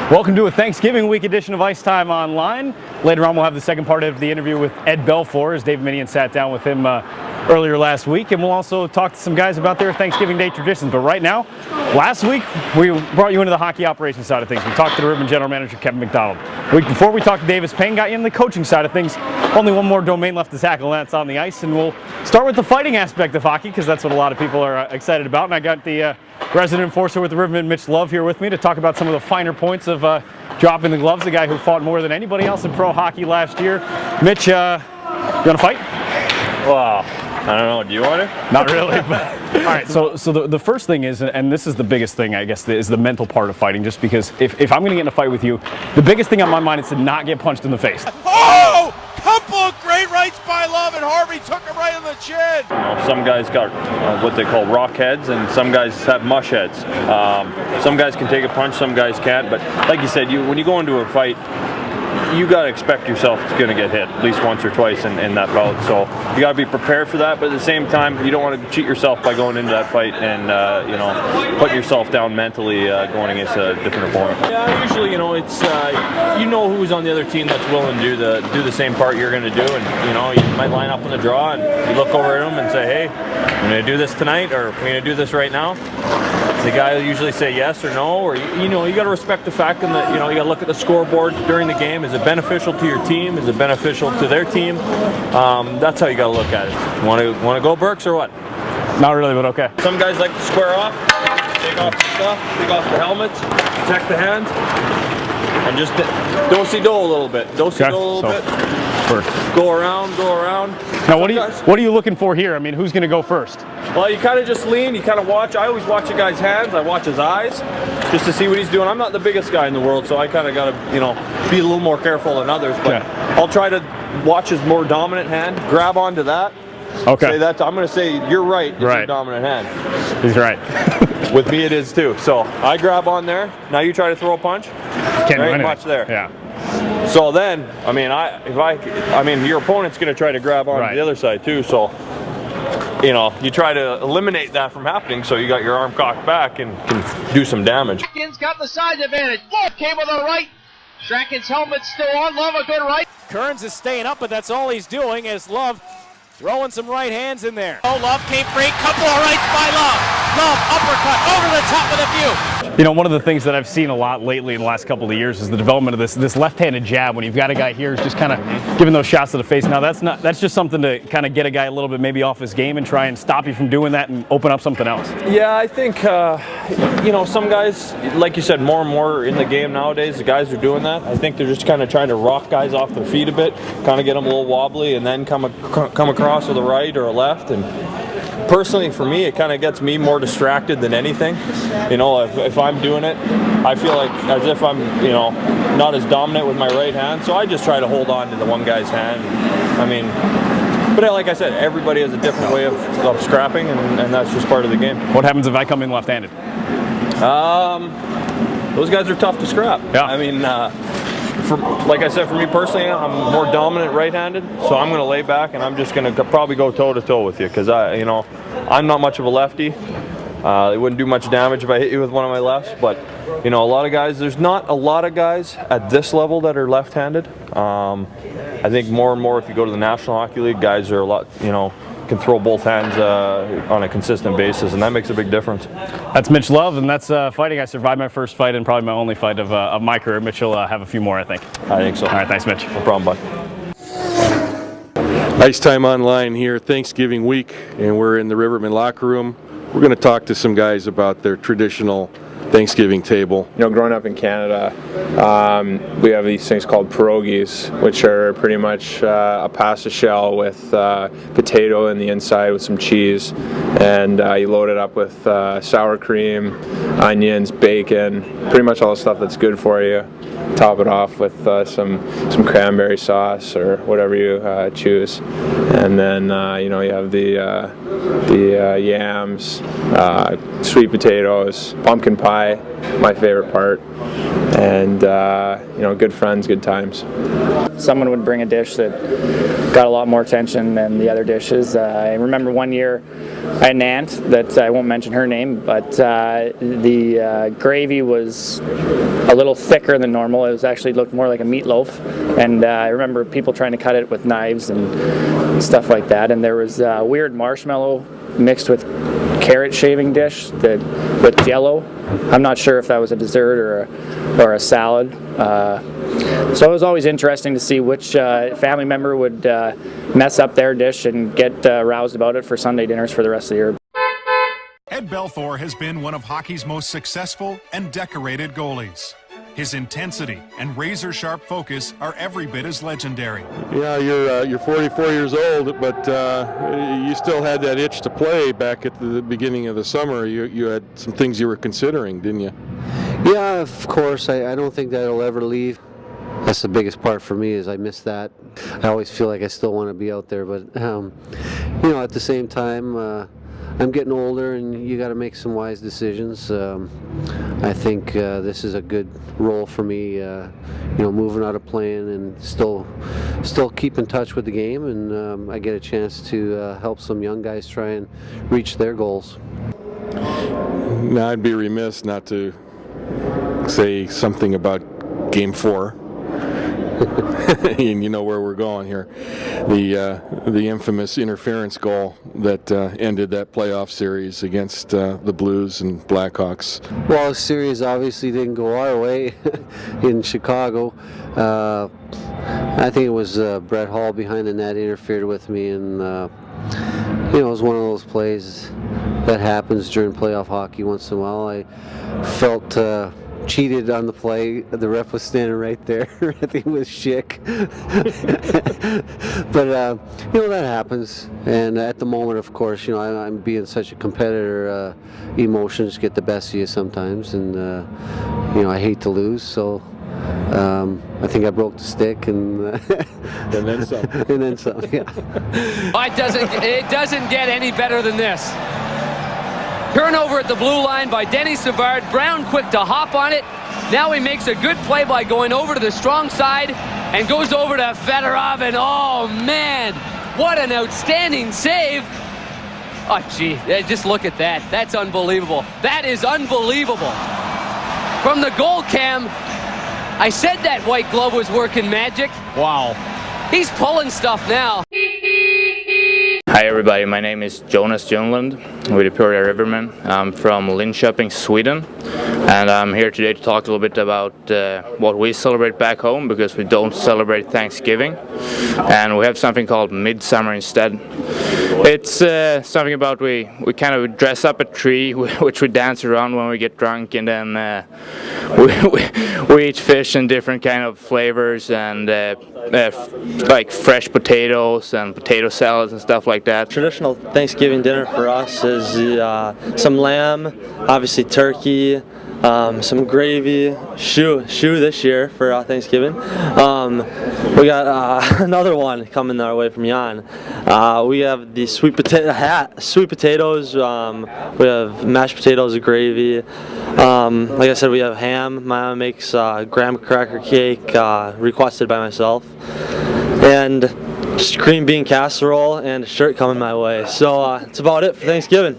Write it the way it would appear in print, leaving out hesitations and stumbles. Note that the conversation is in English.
Welcome to a Thanksgiving week edition of Ice Time Online. Later on, we'll have the second part of the interview with Ed Belfour, as Dave Eminian sat down with him earlier last week, and we'll also talk to some guys about their Thanksgiving Day traditions. But right now, last week, we brought you into the hockey operations side of things. We talked to the Rivermen general manager, Kevin McDonald. The week before, we talked to Davis Payne, got you into the coaching side of things. Only one more domain left to tackle, and that's on the ice. And we'll start with the fighting aspect of hockey, because that's what a lot of people are excited about. And I got the resident enforcer with the Rivermen, Mitch Love, here with me to talk about some of the finer points of dropping the gloves, the guy who fought more than anybody else in pro hockey last year. Mitch, you want to fight? Well, I don't know. Do you want to? Not really. But, all right. So the first thing is, and this is the biggest thing, I guess, is the mental part of fighting. Just because if I'm going to get in a fight with you, the biggest thing on my mind is to not get punched in the face. Oh! Couple of great rights by Love, and Harvey took him right on the chin. You know, some guys got what they call rock heads, and some guys have mush heads. Some guys can take a punch, some guys can't. But like you said, when you go into a fight, you got to expect yourself it's going to get hit at least once or twice in that bout. So you got to be prepared for that, but at the same time, you don't want to cheat yourself by going into that fight and put yourself down mentally going against a different opponent. Yeah, usually it's who's on the other team that's willing to do the same part you're going to do, and you might line up in the draw and you look over at them and say, hey, I'm going to do this tonight, or we're going to do this right now. The guy will usually say yes or no, or you got to respect the fact that you got to look at the scoreboard during the game. Is it beneficial to your team? Is it beneficial to their team? That's how you got to look at it. Want to go Burks or what? Not really, but okay. Some guys like to square off, take off the stuff, take off the helmets, protect the hands, and just do-si-do a little bit. Do-si-do a little bit. Go around. Now, what are you looking for here? I mean, who's going to go first? Well, you kind of just lean, you kind of watch. I always watch a guy's hands, I watch his eyes, just to see what he's doing. I'm not the biggest guy in the world, so I kind of got to, be a little more careful than others. But I'll try to watch his more dominant hand, grab onto that. Okay. Say that. I'm going to say, you're right, it's your dominant hand. He's right. With me, it is too. So I grab on there. Now you try to throw a punch. Can't do anything. Much there. Yeah. So then, your opponent's going to try to grab on the other side too. So, you try to eliminate that from happening. So you got your arm cocked back and can do some damage. Strachan's got the size advantage. Burke came with a right. Strachan's helmet's still on. Love a good right. Kearns is staying up, but that's all he's doing as Love throwing some right hands in there. Oh, Love came free. Couple of rights by Love. Love uppercut over the top of the view. One of the things that I've seen a lot lately in the last couple of years is the development of this left-handed jab. When you've got a guy here who's just kind of giving those shots to the face. Now that's just something to kind of get a guy a little bit maybe off his game and try and stop you from doing that and open up something else. Yeah, I think some guys, like you said, more and more in the game nowadays, the guys are doing that. I think they're just kind of trying to rock guys off their feet a bit, kind of get them a little wobbly, and then come across with a right or a left. And personally, for me, it kind of gets me more distracted than anything. If I'm doing it, I feel like as if I'm, not as dominant with my right hand. So I just try to hold on to the one guy's hand. But like I said, everybody has a different way of scrapping, and that's just part of the game. What happens if I come in left-handed? Those guys are tough to scrap. Yeah. Like I said, for me personally, I'm more dominant right-handed, so I'm going to lay back and I'm just going to probably go toe-to-toe with you, because I'm not much of a lefty. It wouldn't do much damage if I hit you with one of my lefts, but a lot of guys, there's not a lot of guys at this level that are left-handed. I think more and more, if you go to the National Hockey League, guys are a lot, can throw both hands on a consistent basis, and that makes a big difference. That's Mitch Love, and that's fighting. I survived my first fight and probably my only fight of my career. Mitch will have a few more, I think. I think so. All right, thanks, Mitch. No problem, bud. Ice Time Online here, Thanksgiving week, and we're in the Rivermen locker room. We're going to talk to some guys about their traditional Thanksgiving table. Growing up in Canada, we have these things called pierogies, which are pretty much a pasta shell with potato in the inside with some cheese, and you load it up with sour cream, onions, bacon, pretty much all the stuff that's good for you. Top it off with some cranberry sauce or whatever you choose, and then you have the yams, sweet potatoes, pumpkin pie, my favorite part, and good friends, good times. Someone would bring a dish that got a lot more attention than the other dishes. I remember one year I had an aunt that I won't mention her name, but the gravy was a little thicker than normal. It was actually looked more like a meatloaf, and I remember people trying to cut it with knives and stuff like that. And there was weird marshmallow mixed with carrot shaving dish with Jello. I'm not sure if that was a dessert or a salad. So it was always interesting to see which family member would mess up their dish and get roused about it for Sunday dinners for the rest of the year. Ed Belfour has been one of hockey's most successful and decorated goalies. His intensity and razor-sharp focus are every bit as legendary. Yeah, you're 44 years old, but you still had that itch to play back at the beginning of the summer. You had some things you were considering, didn't you? Yeah, of course. I don't think that'll ever leave. That's the biggest part for me, is I miss that. I always feel like I still want to be out there, but at the same time, I'm getting older, and you got to make some wise decisions. I think this is a good role for me, moving out of playing and still keep in touch with the game, and I get a chance to help some young guys try and reach their goals. Now, I'd be remiss not to say something about Game 4. And you know where we're going here. The infamous interference goal that ended that playoff series against the Blues and Blackhawks. Well, the series obviously didn't go our way in Chicago. I think it was Brett Hall behind the net interfered with me, and it was one of those plays that happens during playoff hockey once in a while. I felt cheated on the play. The ref was standing right there. I think it was Schick. But that happens, and at the moment, of course, I'm being such a competitor, emotions get the best of you sometimes, and I hate to lose, so I think I broke the stick, and and then some. And then some, yeah. It doesn't get any better than this. Turnover at the blue line by Denny Savard. Brown quick to hop on it. Now he makes a good play by going over to the strong side and goes over to Fedorov, and oh man, what an outstanding save. Oh gee, just look at that. That's unbelievable. That is unbelievable. From the goal cam, I said that white glove was working magic. Wow. He's pulling stuff now. Hi everybody, my name is Jonas Junlund with the Pura Rivermen. I'm from Linköping, Sweden, and I'm here today to talk a little bit about what we celebrate back home, because we don't celebrate Thanksgiving, and we have something called Midsummer instead. It's something about we kind of dress up a tree which we dance around when we get drunk, and then we eat fish in different kind of flavors, and like fresh potatoes and potato salads and stuff like that. Traditional Thanksgiving dinner for us is some lamb, obviously turkey, some gravy, shoe this year for Thanksgiving. We got another one coming our way from Jan. We have the sweet potatoes. We have mashed potatoes, gravy. Like I said, we have ham. My mom makes graham cracker cake, requested by myself, and just green bean casserole and a shirt coming my way. So that's about it for Thanksgiving.